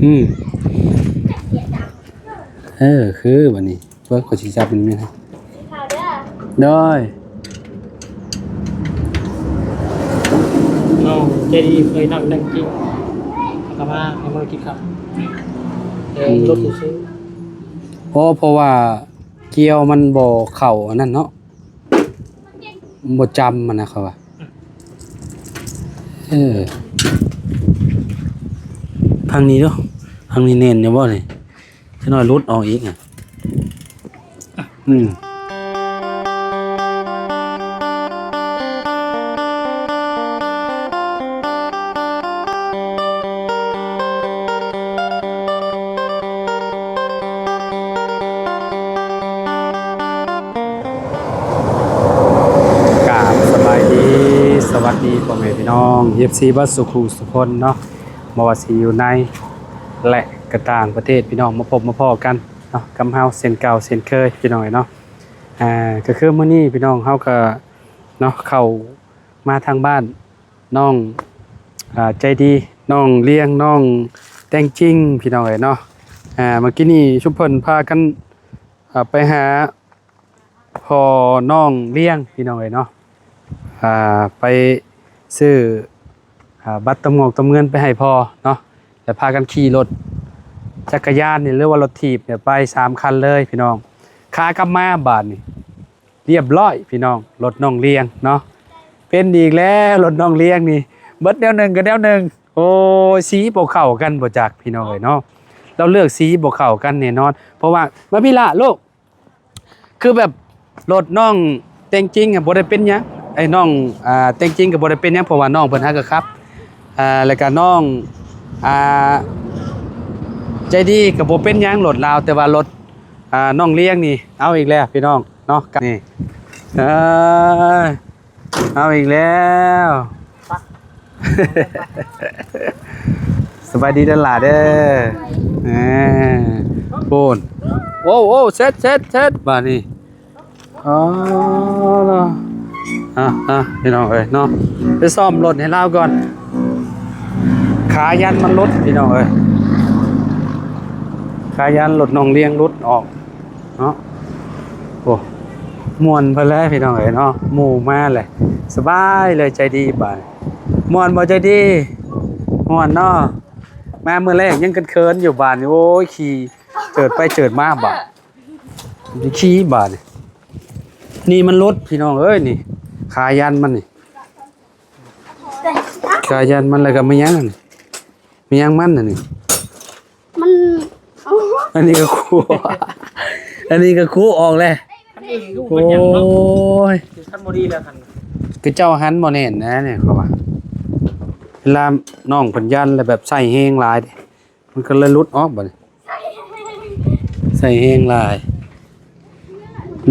อืมคือวันนี้เวิร์กขอชี้จับมันไหมครับได้น้องเจดีเคยนั่งดังจริงกลับมาให้มากินข้าวรถซื้อเพราะว่าเกียวมันบ่เข่าอันนั้นเนาะบ่จำมันนะครับว่าทางนี้เนาะทางนี้เน้นอยู่บ่นี่จะน้อยรุดออกอีกอ่ะสวัสดีพ่อแม่พี่น้องFCบัสสุขุสุคนเนาะบ่ว่าสิอยู่ในและกระต่างประเทศพี่น้องมาพบมาพ้อกันเนาะกำเฮาเส้นเก่าเส้นเคยพี่น้องเนาะก็คือมื้อนี้พี่น้องเฮาก็เนาะเข้ามาทางบ้านน้องใจดีน้องเลี้ยงน้องแต่งจริงพี่น้องเนาะเมื่อกี้นี้ชุมเพิ่นพากันไปหาพ่อน้องเลี้ยงพี่น้องเนาะไปซื้อบัตรตำงอกตำเงินไปให้พ่อเนาะแล้วพากันขี่รถจักรยานนี่หรือว่ารถถีบเนี่ยไป3 คันเลยพี่น้องขากลับมาบาทนี่เรียบร้อยพี่น้องรถน้องเลี้ยงเนาะเป็นอีกแล้วรถน้องเลี้ยงนี่เบิดแนวหนึ่งกับแนวหนึ่งโอ้สีบ่เข้ากันบ่จักพี่น้องเนาะเราเลือกสีบ่เข้ากันแน่นอนเพราะว่ามาพี่ละลูกคือแบบรถน้องแต่งจริงอ่ะบ่ได้เป็นหยังไอ้น้องแต่งจริงก็บ่ได้เป็นหยังเพราะว่าน้องเพิ่นฮักครับแล้วก็น้องใจดีก็บ่เป็นหยังรถลาวแต่ว่ารถน้องเลี้ยงนี่เอาอีกแล้วพี่น้องเนาะนี่เอาอีกแล้วสบายดีเด้อหล่ะเด้อโอนโอ้เซ็ตบาดนี้อ๋อพี่น้องเอ้ยเนาะไปซ่อมรถให้เราก่อนขายันมันรถพี่น้องเอ้ยขายันรถน้องเลี้ยงรถออกเนาะโอ้ม่วนไปแล้วพี่น้องเอ้ยเนาะหมู่มาเลยสบายเลยใจดีบ่ายม่วนบ่ใจดีม่วนเนาะมาเมื่อแรกยังเคินอยู่บ้านโอ้ยขี่เจิดไปเจิดมาบ่าขี่บ่านี่มันรถพี่น้องเอ้ยนี่ขายันมันนี่ขายันมันอะไรกับไม่ยั้งนี่ไม่ยั้งมันน่ะนี่มันอันนี้ก็คู่อันนี้ก็คู่ออกเลยโอ้ยท่านโมดีแล้วคันคือเจ้าหันบ่แน่นนะเนี่ยเขาว่าเวลาน้องเพิ่นยันแล้วแบบใส่แห้งหลายมันก็เลยหลุดออกบ่นี่ใส่แห้งหลาย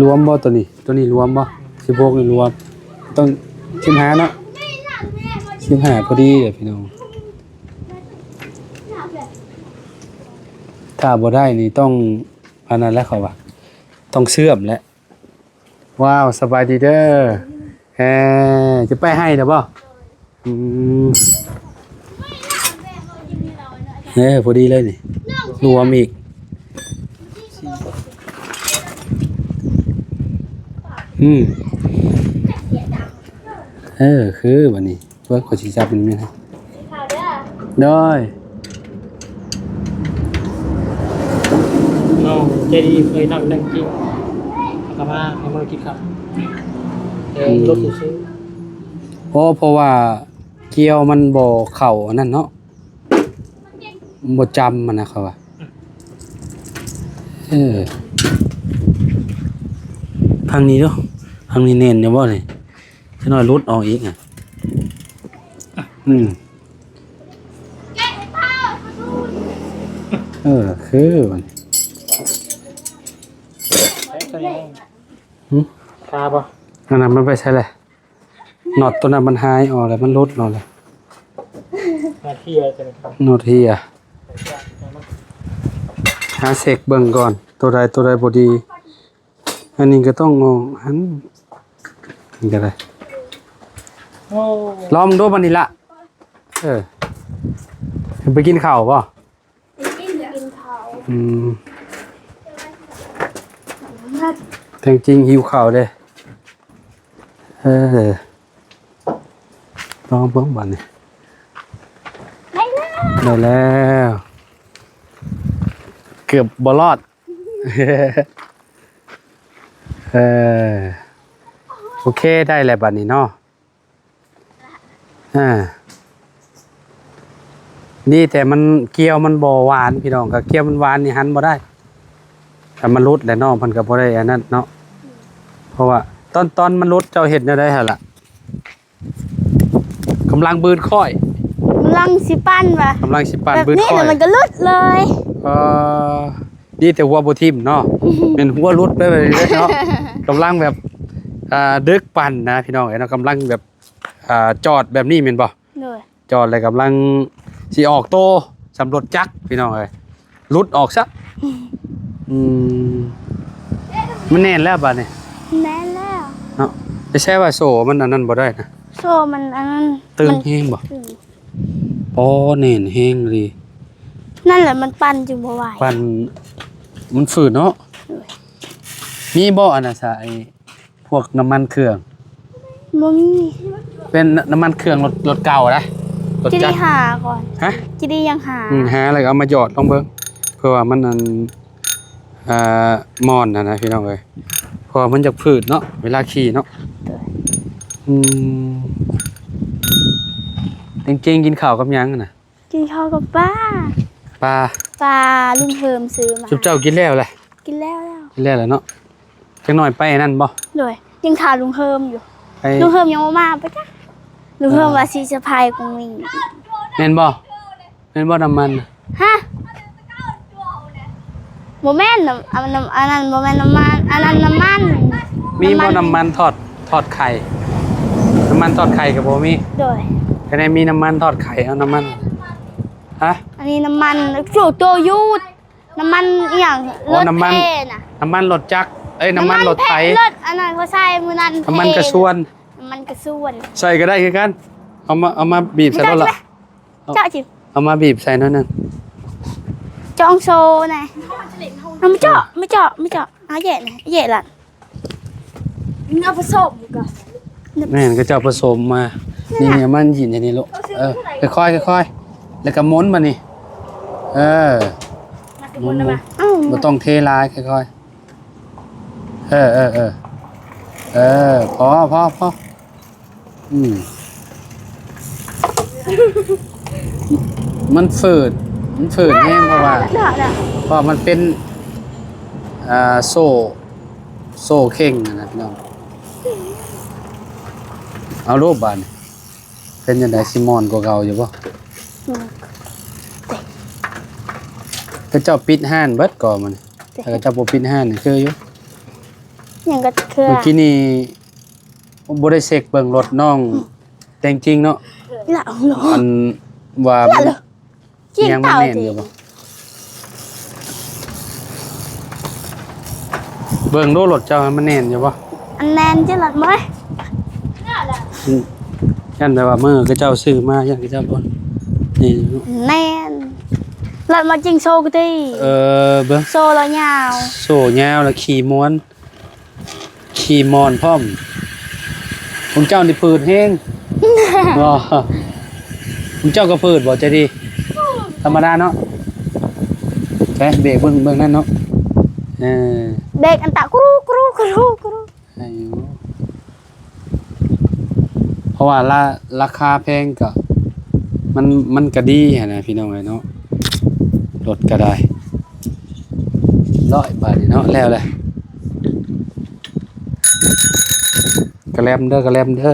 รวมบ่ตัวนี้รวมบ่16นี่รวมต้อง15เนาะ15พอดีเลยพี่น้องถ้าบ่ได้นี่ต้องอันนั้นแล้วเขาว่าต้องเชื่อมแล้วว้าวสบายดีเด้อจะไปให้เด้อบ่พอดีเลยนี่รวมอีกคือวันนี้เวิร์กขอชี้จับมันไหมครับได้น้องเจดีเคยนั่งดังจริงกลับมาให้มากินข้าวรถซื้อเพราะว่าเกียวมันบ่เข่าอันนั้นเนาะบ่จำมันนะครับว่าทางนี้เนาะทางนี้เน้นอยู่บ่นี่จะน้อยรุดออกอีกอ่ะคือมันคาป่ะนั่นมันไปใช่เลยน็อตตัวนั้นมันหายออกแล้วมันรุดออกเลยน็อตเฮียหาเสกเบิ่งก่อนตัวใดบ่ดีอันนี้ก็ต้องหันนี่ก็ได้ลองดูมันนี่ละไปกินข้าวป่ะ แต่จริงหิวข้าวเด้ลองเบิ่งบัดนี้ได้แล้วเกือบบ่รอดโอเคได้แล้วบัดนี้เนาะนี่แต่มันเกี๊ยวมันบ่หวานพี่น้องก็เกี๊ยวมันหวานนี่หันบ่ได้แต่มันรุดแหละเนาะเพิ่นก็บ่ได้อันนั้นเนาะเพราะว่าตอนมันรุดเจ้าเฮ็ดแนวใดหั่นล่ะกำลังบืนค่อย กำลังสิปั้นว่ะ กำลังสิปาน แบบ บืน นี้ ค่อย แล้วมันก็ลุดเลย ดีแต่หัวบ่ทิ่มเนาะเป็นหัวรุดไปเลยเนาะกำลังแบบดึกปั่นนะพี่น้องเนาะกำลังแบบจอดแบบนี้แม่นบ่ เลย จอดเลยกำลังสิออกโตสำรวจจักรพี่น้องเอ้ยรุดออกซะมันแน่นแล้วบัดนี้ แน่แล้ว เนาะจะใช่ว่าโซ่มันอันนั้นบ่ได้นะ โซ่มันอันนั้น ตึงแฮงบ่ ตึง อ๋อแน่นแฮงดี นั่นแหละมันปั้นจึงบ่ไหว ปั่นมันฝืดเนาะมีบ่อันน่ะซะไอ้พวกน้ำมันเครื่อง บ่มี เป็นน้ำมันเครื่องรถเก่านะรถ จะ จั ได้ กร หาก่อน ฮะ จะได้ยังหา หาอะไรก็เอามาหยอดลองเบิ่งเพื่อว่ามันอันมอนนะพี่น้องเอ้ยเพราะว่ามันจะฝืดเนาะเวลาขี่เนาะจริงๆกินข้าวกับหยังน่ะ กินข้าวกับป้า ปลา ปลาลุงเฮิมซื้อมา จุ๊บเจ้ากินแล้วแหละ กินแล้วแล้ว กินแล้วแหละเนาะจังหน่อยไปนั่นบ่ เลยยังถามลุงเฮิมอยู่ ไป ลุงเฮิมยังบ่มาไปจ้ะลุงเฮิมว่าสิจะพายกงมิง แม่นบ่แม่นบ่น้ำมันน่ะ ฮะบ่แม่นอันนั้นบ่แม่นน้ำมันอันนั้นน้ำมัน มีบ่น้ำมันทอดไข่น้ำมันทอดไข่กับบ่มี โดย ก็ได้มีน้ำมันทอดไข่เอาน้ำมันฮะ อันนี้น้ำมันโจโตยูดน้ำมันอหย่าง โอ้น้ำมัน เท่น่ะ น้ำมันรถจักรน้ำมันรถไถ เลิศอันนั้นเขาใส่มือนั้น น้ำมันกระชวน น้ำมันกระส่วน ใส่ก็ได้คือกันเอามาบีบใส่แล้วล่ะ เจ้าจิ เอามาบีบใส่นั่นนึง จองโซน่ะเอาไม่เจาะเอาแย่น่ะแย่ล่ะเอาผสมก่อน แม่นก็จะเอาผสมมานี่มันหยินอย่างนี้ลูกค่อยๆแล้วก็ม้วนมานี่ม้วน อ้าว บ่ต้องเทลายค่อยๆพอมันฝืดแห้งเพราะว่า เพราะมันเป็นโซ่เข่งนะพี่น้องเอารูปบานเป็นยังไงซิมอนกว่าเก่าอยู่ป่ะก็เจ้าปิดห้านเบิดก่อนมันแต่ก็เจ้าบ่ปิดห้านนี่คืออยู่ อย่างก็คือ เมื่อกี้นี่บ่ได้เช็คเบิ่งรถน้องแต่จริงๆเนาะ ละหรอ อันว่ามัน กิน ยังมัน เต่า แน่น สิ อยู่บ่เบิ่งดูรถเจ้ามันแน่นอยู่บ่ อันแนนจะหลัดมั้ย ยันแบบว่ามือก็เจ้าซื้อมายันก็เจ้าบ่นี่ แนนหลัดมาจริงโซกตี เบิ่ง โซแล้วยาว โซ่ยาวแล้วขี่ม้วนขี่มอนพร้อมผมเจ้านี่ฝืดแห้ง บ่ผมเจ้าก็ฝืดบ่ใจดีธรรมดาเนาะแค่เบรกเบิ่งนั่นเนาะเด็กอันตะกรูอายุเพราะว่าราคาแพงก็มันก็ดีหั่นนะพี่น้องเอ้ยเนาะรถก็ได้100 บาทนี่เนาะแล้วแหละกระแลมเด้อกระแลมเด้อ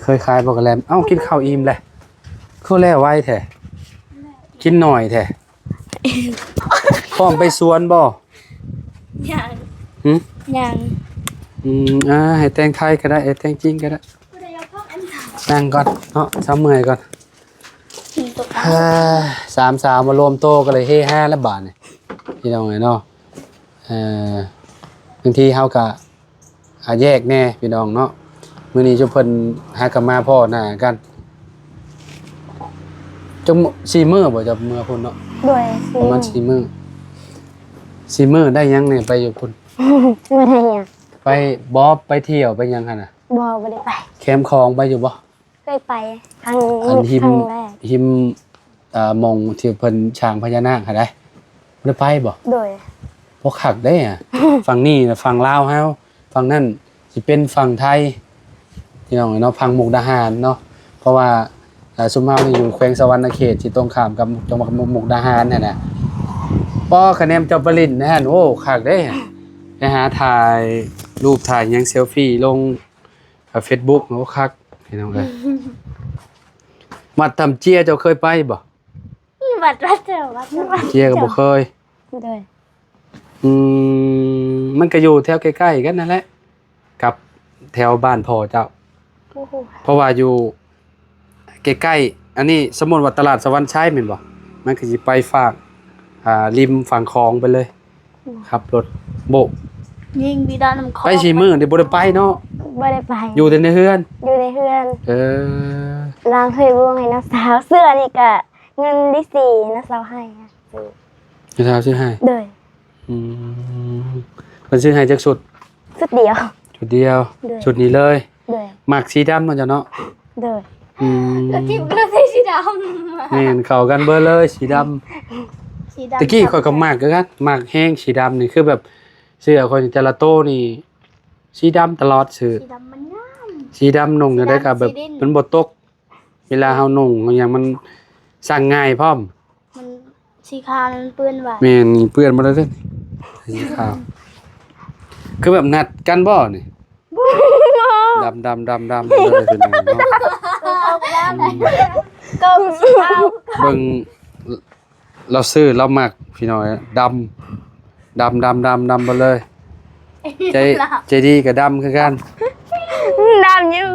เคยขายบ่กระแลมเอ้ากินข้าวอิ่มเลยคือแล้วไว้แท้กินหน่อยแท้พร้อมไปสวนบ่ อย่าง หึ อย่าง ให้แต่งไทยก็ได้ให้แต่งจริงก็ได้นั่งก่อนเนาะซ้ำเมื่อยก่อนสามสาวมารวมโตะก็เลยเฮฮาแล้วบาทนี่พี่น้องเอ้ยเนาะบางทีเฮาก็แยกแน่พี่น้องเนาะมื้อนี้จุเพิ่นหากนมาพ่อหน้ากัน จัง4มื้อบ่จะเมื่อพุ่นเนาะ ด้วย ประมาณ4มื้อได้ยังเนี่ยไปอยู่พุ่น ไม่ได้ยัง ไปบ่ไปเที่ยวไปยังหั่นน่ะ บ่ได้ไป แคมป์คลองไปอยู่บ่ เคยไปครั้ง อันหิม ครั้งแรก มองที่เพิ่นช้างพญานาคหาได้บ่ได้ไปบ่ โดย พวกขักได้อ่ะ ฝั่งนี้น่ะฝั่งลาวเฮาฝั่งนั้นสิเป็นฝั่งไทยพี่น้องเนาะฝั่งมุกดาหารเนาะเพราะว่าซุมเฮานี่อยู่แขวงสะหวรรณเขตที่ตรงข้ามกับจังหวัดมุกดาหารนั่นน่ะป้อคะแนนเจ้าปริญนะฮะโอ้คักได้อะไปหาถ่ายรูปถ่ายหยังเซลฟี่ลงFacebook โอ้คักพี่น้องเอ้ยมาทำเจียเจ้าเคยไปบ่ วัดเจอวัด เจียก็บ่เคย โดย มันก็อยู่แถวใกล้ๆกันนั่นแหละกับแถวบ้านพ่อเจ้า โอ้โห เพราะว่าอยู่ใกล้ๆอันนี้สมมุติว่าตลาดสวรรค์ชัยแม่นบ่มันก็สิไปฝั่งริมฝั่งคลองไปเลยขับรถโบก ยิงบีดอนน้ำคอ ไป4มื้อเดี๋ยวบ่ได้ไปเนาะ บ่ได้ไป อยู่แต่ในเฮือน อยู่ในเฮือน เออ ล้างเคยร่วงให้น้าสาวเสื้อนี่ก็เงินที่4น้าสาวให้ค่ะ พี่สาวซื้อให้ โดย อืมเพิ่นซื้อให้จักชุด สุดเดียว ชุดเดียว เด้อ ชุดนี้เลย โดย มักสีดำเนาะจ้ะเนาะ โดย อืม จิ้มกระสีสีด แม่นเข้ากันเบิดเลยสีดำ ำสีดำ ตะกี้ข่อยก็มากคือกันมากแห้งสีดำนี่คือแบบเสื้อข่อยแต่ละโตนี่สีดำตลอดซื้อ สีดำมันงาม สีดำนุ่งได้ก็แบบ สีดิ้น มันบ่ตก เวลาเฮานุ่งอย่างมันสั่งง่ายพร้อม มันสีขาวมันเปื้อนไว้ แม่นเปื้อนบ่ได้เด้อสีขาวคือแบบนัดกันบ่นี่ดำเลยเป็นจังเนาะ ก็สีขาว เบิ่งเราซื้อเรามักพี่น้อยดำไปเลย ใจดีกับดำคือกัน ดำอยู่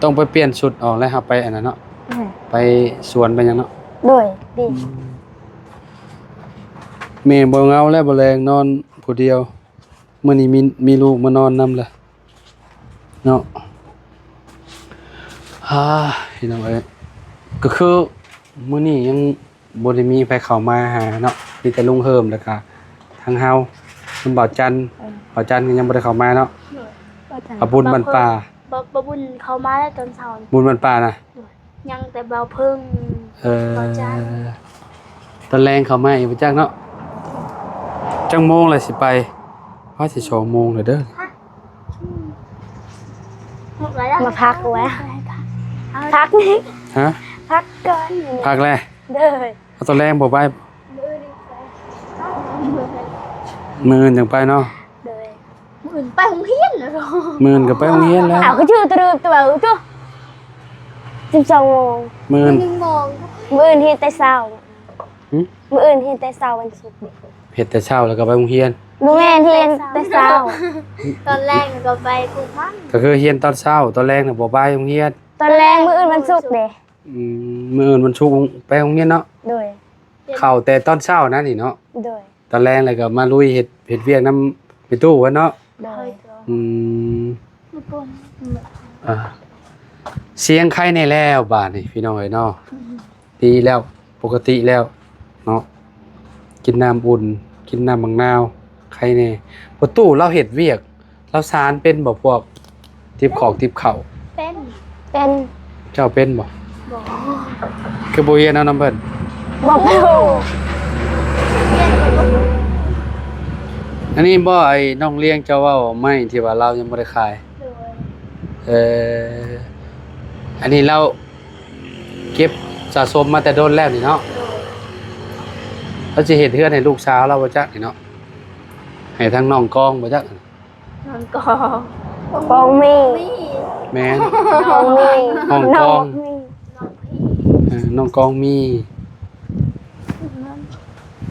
ต้องไปเปลี่ยนชุดออกแล้วครับไปอันนั้นเนาะไปสวนไปหยังเนาะ โดยดี แม่บ่เหงาแล้วบ่แรงนอนผู้เดียวมื้อนี้มีลูกมานอนนำล่ะเนาะพี่น้องเอ้ยก็คือมื้อนี้ยังบ่ได้มีไปเข้ามาหาเนาะมีแต่ลุงเฮิมแล้วก็ทางเฮาคุณบ่าวจันทร์ก็ยังบ่ได้เข้ามาเนาะเอาบุญบรรป่า บ่บุญเขามาได้ตอนเช้า บุญบรรป่านะ ยังแต่เบาพึ่ง บ่าวจันทร์ ตอนแรงเข้ามาอีกบ่จักเนาะจังโมงเลยสิไปว่าสิ2โมงเลยเด้อ มาพักไว้พักนี่ ฮะ พักก่อน พักแล้ว เด้อ เอาตอนแรงบ่ไปมื้ออื่นจังไปเนาะ เด้อมื้อไปโรงเรียนเหรอ มื้ออื่นก็ไปโรงเรียนแล้ว อ้าวก็ชื่อตัวจ้ะ12 โมง มื้ออื่น มื้ออื่นที่แต่เช้า หึ มื้ออื่นที่แต่เช้าวันศุกร์ เฮ็ดแต่เช้าแล้วก็ไปโรงเรียน บ่แม่นที่แต่เช้า ตอนแรกก็ไปปลูกมัน ก็คือเรียนตอนเช้าตอนแรกน่ะบ่ไปโรงเรียน ตอนแรกมื้ออื่นวันศุกร์เด้ มื้ออื่นวันศุกร์ไปโรงเรียนเนาะ โดย เข้าแต่ตอนเช้านะนี่เนาะ โดย ตอนแรกเลยก็มาลุยเฮ็ดเวียกนำไปตู้วะเนาะ โดย อืมอ่าเสียงไข้ในแล้วบาดนี่พี่น้องเอ้ยเนาะดีแล้วปกติแล้วเนาะกินน้ำอุ่นกินน้ำมะนาวไข้แน่ประตูเราเฮ็ดเวียกเราสารเป็นบ่พวกทิปของทิปเข่า เป็น เป็น เจ้าเป็นบ่ บอก คือบ่เรียนเอานำเพิ่น บ่รู้ อันนี้บ่ไอ้น้องเลี้ยงเจ้าเว้าไม่ที่ว่าเรายังบ่ได้ขาย โดย อันนี้เราเก็บสะสมมาแต่โดนแล้วนี่เนาะเราจะเห็นเพื่อนให้ลูกสาวเราบ่จักนี่เนาะให้ทั้งน้องกองบ่จัก นอนกอง กองมี นี่ แม่น กองมี ห้องกอง มี น้องกองมี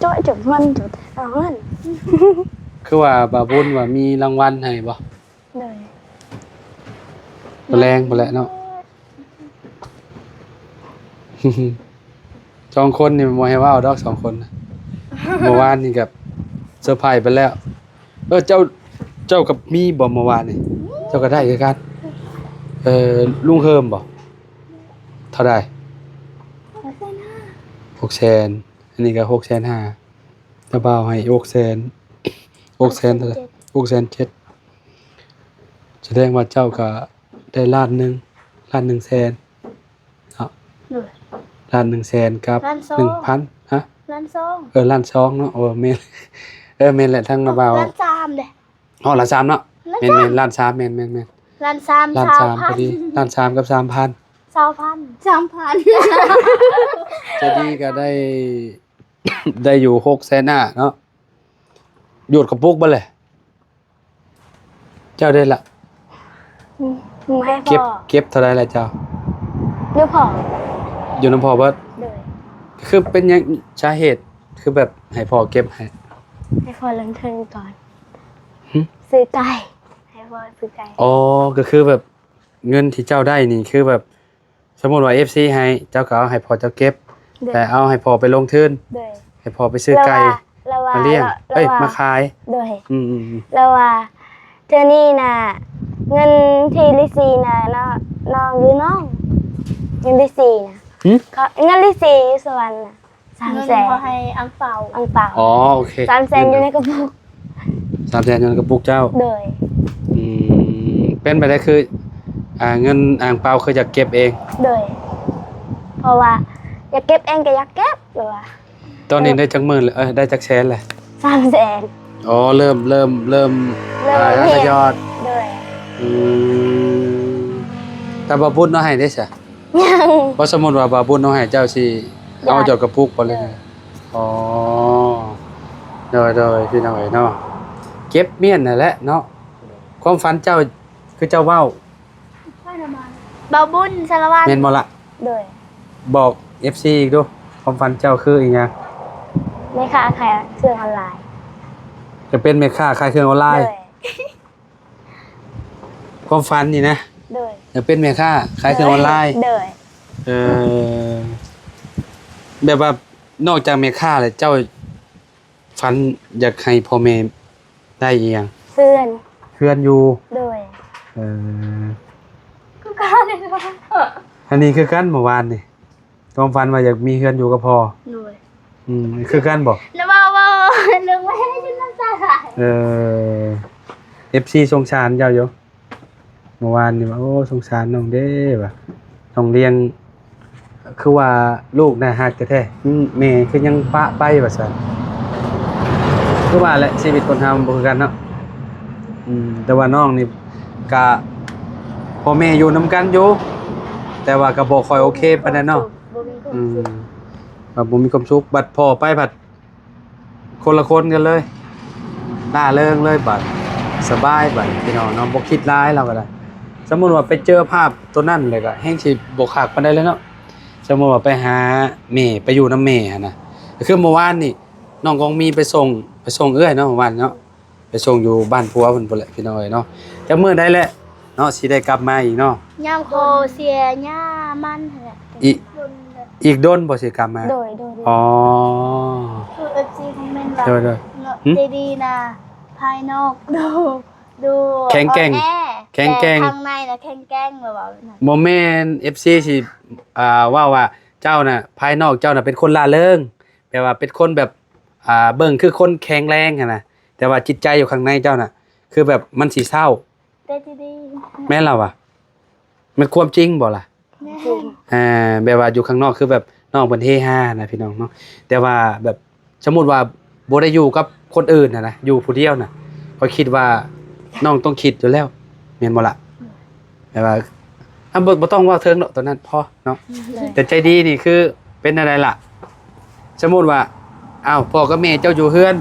จ้อยจุดมันจุดเอาเงิน คือว่าบาบุญว่ามีรางวัลให้บ่ เลย บ่แรงบ่แหละเนาะ สองคนนี่บ่ให้ว่าเอาดอกสองคนนะเมื่อวานนี่กับเซอร์ไพรส์ไปแล้วเจ้ากับมีบ่เมื่อวานนี่เจ้าก็ได้คือกันลุงเฮิมบ่ เท่าใด600,000อันนี้ก็650,000ตะบ่าวให้600,000 600,000เท่าใด607,000แสดงว่าเจ้าก็ได้ล้านหนึ่งล้าน1แสนเนาะ เลย ล้าน1แสนกับ ล้านสอง 1,000ฮะ ล้านสอง ล้านสองเนาะแม่นแม่นแหละทั้งระเบา ล้านสามเลย ล้านสามเนาะแม่นล้านสามแม่น ล้านสาม ล้านสามพอดีล้านสามกับ3,000 3,000 จะดีก็ได้ ได้อยู่600,000เนาะหยุดกระปุกบ่เลยเจ้าได้ละ มึงให้พ่ เก็ อบ เท่าไรล่ะเจ้า เดี๋ยวพ่อ อยู่น้ำพ่อเบิด เลย คือเป็นหยังสาเหตุคือแบบให้พ่อเก็บให้ ให้พ่อเริ่มเทิงก่อน หึ ซื้อไก่ให้พ่อซื้อไก่ อ๋อก็คือแบบเงินที่เจ้าได้นี่คือแบบสมมุติว่า FC ให้เจ้าก็เอาให้พ่อเจ้าเก็บ เลย แต่เอาให้พ่อไปลงทุน เลย ให้พ่อไปซื้อไก่ แล้วว่า มาเลี้ยงมาขาย เลย อืม แล้วว่าเธอนี่น่ะเงินที่ลิซีน่ะน้องอยู่น้องเงินลิซีน่ะ หึ เขาเงินลิซีอยู่สวรรค์น่ะ เงิน 300,000 เขาให้อังเปา อังเปา อ๋อโอเค 300,000อยู่ในกระปุก 300,000อยู่ในกระปุกเจ้า เลย เป็นไปได้คือเงินอ่างเปาคือจะเก็บเอง เลยเพราะว่าอยากเก็บเองก็อยากเก็บหรือว่า ตอนนี้ได้จักหมื่นเลยได้จักแสนเลย 300,000 อ๋อเริ่มทยอด เลย แต่บาบุญเนาะให้ได้ซะ ยัง เพราะสมมุติว่าบาบุญเนาะให้เจ้าสิเอาจดกระปุกบ่เลยอ๋อโดยพี่น้องเอ้ยเนาะเก็บเมียนนั่นแหละเนาะความฝันเจ้าคือเจ้าเว้า บาบุญสารวัตร แม่นบ่ล่ะ เลย บอก FC อีกดูความฝันเจ้าคืออีหยัง ไม่ค่าขายเครื่องออนไลน์ จะเป็นแม่ค้าขายเครื่องออนไล เล น์ ย ความฝันนี่นะ เลย จะเป็นแม่ค้าขายเครื่องออนไลน์ เลย เออแบบว่านอกจากแม่ค้าแล้วเจ้าฝันอยากให้พ่อแม่ได้อีหยัง เพื่อน เพื่อนอยู่ เลย เอออันนี้คือกันเมื่อวานนี่ความฝันว่าอยากมีเพื่อนอยู่กับพ่อ เลย คือกันบ่ แล้วว่าเรื่องไม่ให้ฉันน้ำตาไหล FC สงสารเจ้าอยู่เมื่อวานนี่ว่าโอ้สงสารน้องเด้ว่ะน้องเลี้ยงคือว่าลูกน่ะฮักแท้ๆแม่คือยังปะไปว่าซั่นคือว่าแหละชีวิตคนเฮามันบ่คือกันเนาะแต่ว่าน้องนี่ก็พ่อแม่อยู่นํกันอยู่แต่ว่าก็บ่ค่อยโอเคปานนั้นเนาะ บ่มีความ อื สุข มแบบบ่มีความสุขบัดพ่อไปบัดคนละคนกันเลยล่าเริงเลยบัดสบายบัดพี่น้องเนาะบ่คิดร้ายเราก็ได้สมมุติว่าไปเจอภาพตัวนั้นเลยก็แฮงสิบ่คักปานใดเลยเนาะสมมุติว่าไปหาแม่ไปอยู่นำแม่หั่นน่ะก็คือเมื่อวานนี่น้องกองมีไปส่งเอื้อยเนาะเมื่อวานเนาะไปส่งอยู่บ้านผัวเพิ่นพุ่นแหละพี่น้องเอ้ยเนาะจักมื้อได้แหละเนาะสิได้กลับมาอีกเนาะ ย่ามโคเสียย่ามันแหละ อีกโดนบ่สิกลับมา โดย อ๋อ คือเอฟซีคอมเมนต์ว่า โดย ใจดีนะภายนอกดู แข็งแกร่ง อ่อน แข็งแกร่ง ต่ข้างในนะแข็งแกร่งแบบว่าน่ะ โมเมนต์ FC สิว่าเจ้าน่ะภายนอกเจ้าน่ะเป็นคนล่าเริงแปลว่าเป็นคนแบบเบิ่งคือคนแข็งแรงหั่นน่ะแต่ว่าจิตใจอยู่ข้างในเจ้าน่ะ คือแบบมันสิเศร้า ใจดี แม่นเราอ่ะมันความจริงบ่ล่ะ แม่ แบบว่าอยู่ข้างนอกคือแบบน้องเพิ่นเฮฮานะพี่น้องเนาะแต่ว่าแบบสมมุติว่าบ่ได้อยู่กับคนอื่นน่ะนะอยู่ผู้เดียวน่ะก็คิดว่าน้องต้องคิดอยู่แล้วแม่นบ่ล่ะแบบว่าบ่ต้องเว้าเทิงเนาะตอนนั้นพอเนาะ เลย แต่ใจดีนี่คือเป็นอะไรล่ะ สมมุติว่าอ้าวพ่อกับแม่เจ้าอยู่เฮือน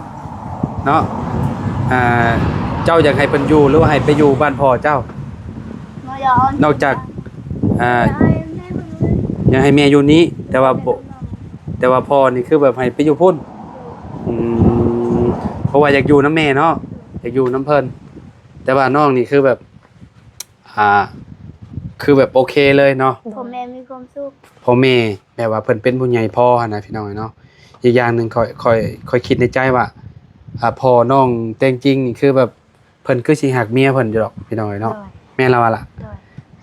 เนาะเจ้าอยากให้เพิ่นอยู่หรือว่าให้ไปอยู่บ้านพ่อเจ้า น้อยย้อน นอกจากให้แม่คนนี้ อยากให้แม่อยู่นี้ แต่ว่าพ่อนี่คือแบบให้ไปอยู่พุ่นเพราะว่าอยากอยู่น้ำแม่เนาะอยากอยู่น้ำเพิ่นแต่ว่าน้องนี่คือแบบคือแบบโอเคเลยเนาะ ผมแม่มีความสุข พ่อแม่แบบว่าเพิ่นเป็นผู้ใหญ่พ่อหั่นนะพี่น้องเนาะอีกอย่างหนึงค่อยคิดในใจว่าพ่อน้องแต่งจริงนี่คือแบบเพิ่นคือสิหักเมียเพิ่นอยู่ดอกพี่น้องเนาะแม่นแล้วว่าล่ะ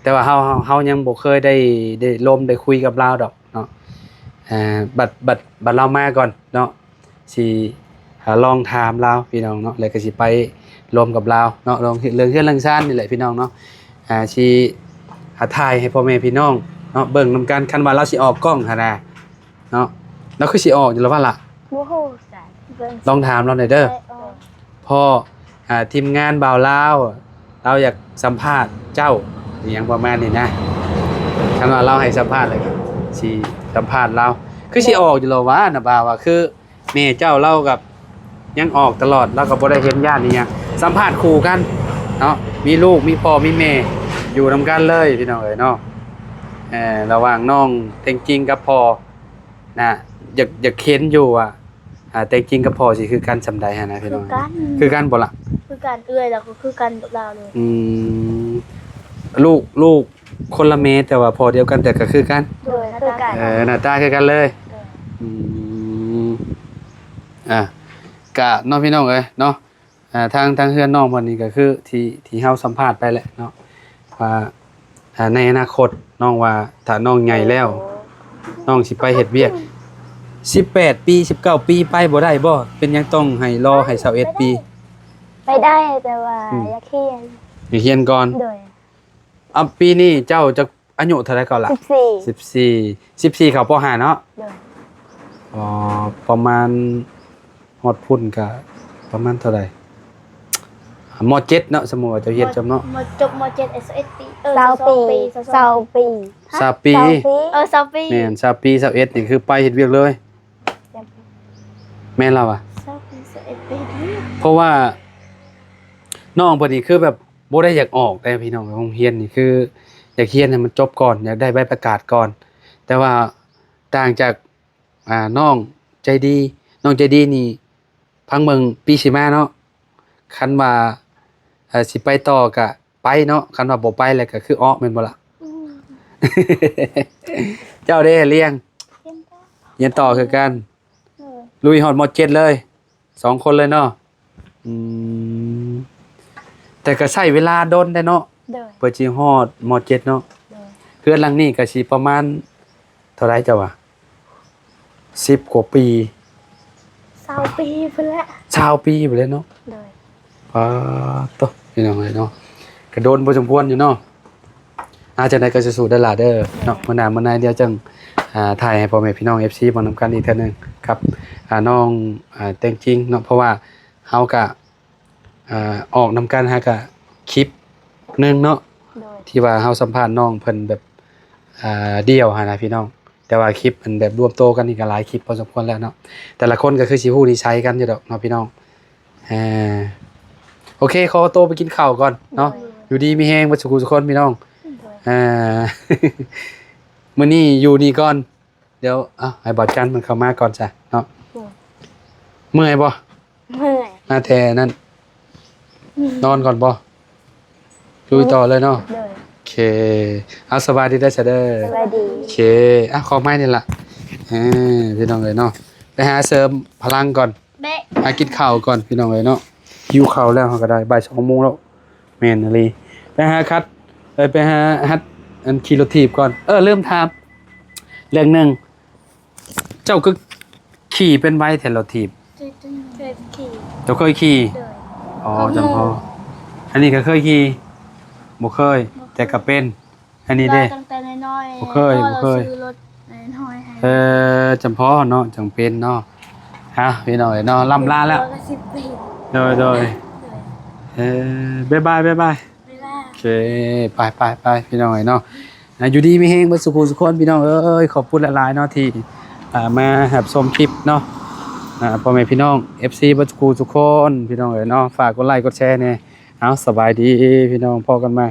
โดย แต่ว่าเฮายังบ่เคยได้ร่วมได้คุยกับลาวดอกเนาะบัดเรามาก่อนเนาะสิลองถามลาวพี่น้องเนาะแล้วก็สิไปรวมกับลาวเนาะลองเรื่องเฮือนเรื่องซ่านนี่แหละพี่น้องเนาะสิถ่ายให้พ่อแม่พี่น้องเนาะเบิ่งนำกันคันว่าเราสิออกกล้องหั่นน่ะเนาะแล้วคือสิออกอยู่แล้วว่าล่ะ บ่ฮู้จ้ะเบิ่ง ลองถามเราหน่อยเด้อพ่อทีมงานบ่าวลาวเราอยากสัมภาษณ์เจ้าอหยังประมาณนี้นะคันว่าเราให้สัมภาษณ์เลยสิสัมภาษณ์เราคือสิออกอยู่แล้วว่าน่ะบ่าวว่าคือแม่เจ้าเล่ากับยังออกตลอดเราก็บ่ได้เห็นญาตินี่หยังสัมภาษณ์คู่กันเนาะมีลูกมีพ่อมีแม่อยู่นำกันเลยพี่น้องเอ้ยเนาะระหว่างน้องเต็งจริงกับพ่อนะอยากเค้นอยู่อ่ะแต่จริงกับพ่อสิคือกันสำใดฮะนะพี่น้องคือกันบ่ล่ะ คือการเอื้อยแล้วก็คือการกับเราเลย ลูกคนละเมตรแต่ว่าพอเดียวกันแต่ก็คือกัน โดยคือการ หน้าตาคือกันเลยกะน้องพี่น้องเอ้ยเนาะทางเฮือนน้องวันนี้ก็คือที่เฮาสัมภาษณ์ไปแหละเนาะว่าในอนาคตน้องว่าถ้าน้องใหญ่แล้วน้องสิไปเฮ็ดเวียก18ปี19ปีไปบ่ได้บ่เป็นหยังต้องให้รอให้21ปี ไปได้แต่ว่าอยากเรียน อย่าเฮียนก่อน โดย ปีนี้เจ้าจะอายุเท่าไหร่ก่อนล่ะ 14เข้าป .5 เนาะ โดย ประมาณฮอดพุ่นก็ประมาณเท่าไหร่ม.7 เนาะสมมุติว่าเจ้าเฮ็ดจำเนาะ จบม.7 SOS ปี20 ปี 20ปี 20 ปี แม่น20ปี21นี่คือไปเฮ็ดเวียกเลยแม่นแล้วอ่ะ 20 ปี21ปี เพราะว่าน้องเพิ่นนี่คือแบบบ่ได้อยากออกแต่พี่น้องโรงเรียนนี่คืออยากเรียนให้มันจบก่อนอยากได้ใบประกาศก่อนแต่ว่าต่างจากน้องใจดีนี่พังเมืองปีสิมาเนาะคันว่าสิไปต่อก็ไปเนาะคันว่าบ่ไปแล้วก็คืออ้อแม่นบ่ล่ะ เจ้าได้เรียนต่อคือกันลุยฮอดม.7 เลย2คนเลยเนาะแต่ก็ใช้เวลาโดนได้เนาะ โดย เปิดสิฮอดม.7 เนาะเพื่อนหลังนี้ก็สิประมาณเท่าไหร่เจ้าวะ10 กว่าปี20 ปีพุ่นแหละ 20 ปีไปเลยเนาะ โดย ตพี่น้องเอ้ยเนาะก็โดนพอสมควรอยู่เนาะจังได๋ก็สู้ๆได้ล่ะเด้อเนาะมื้อหน้ามื้อไหนเดี๋ยวจังถ่ายให้พ่อแม่พี่น้อง FC มานำกันอีกเทื่อนึงครับน้องแต่งจริงเนาะเพราะว่าเฮาก็ออกนำกันหาก็คลิปนึงเนาะ โดย ที่ว่าเฮาสัมภาษณ์น้องเพิ่นแบบเดี่ยวหั่นนะพี่น้องแต่ว่าคลิปมันแบบรวมโตกันนี่ก็หลายคลิปพอสมควรแล้วเนาะแต่ละคนก็คือสิฮู้นิสัยกันอยู่ดอกเนาะพี่น้องโอเคขอตัวไปกินข้าวก่อนเนาะอยู่ดีมีแฮงบ่สุขทุกคนพี่น้องมื้อนี้อยู่นี่ก่อนเดี๋ยวให้บอดจันมันเข้ามาก่อนจ้ะเนาะเมื่อยบ่ เมื่อย มาแต่นั่นนอนก่อนบ่ลุยต่อเลยเนาะ โดย โอเคสบายดีได้ซะเด้อ สวัสดี โอเคขอไม้นี่ล่ะพี่น้องเอ้ยเนาะไปหาเสริมพลังก่อน เบ๊ หากินข้าวก่อนพี่น้องเอ้ยเนาะหิวข้าวแล้วเฮาก็ได้บ่าย 2:00 นแล้วแม่นอีหลีไปหาคัดไปหาฮัดอันขี่รถถีบก่อนลืมถามเรื่องหนึงเจ้าก็ขี่เป็นไว้แทนรถถีบ เคยขี่ เจ้าเคยขี่ โดย จำพออันนี้ก็เคยขี่บ่เคยแต่ก็เป็นอันนี้เด้ ตั้งแต่น้อยๆ บ่เคย พ่อ บ่เคย ราซื้อรถน้อยๆให้ จำเพาะเนาะจังเป็นเนาะพี่น้อยเนาะล่ำลาแล้ว ก็10 ปี โดยบ๊ายบาย เวลา โอเคไปพี่น้อยเนาะอยู่ดีมีแฮงบ่สุขสุขคนพี่น้องเอ้ยขอบคุณหลายๆเนาะที่มารับชมคลิปเนาะพ่อแม่พี่น้อง FC บ่สุขสุขคนพี่น้องเอ้ยเนาะฝากกดไลค์กดแชร์แน่เอาสบายดีพี่น้องพอกันใหม่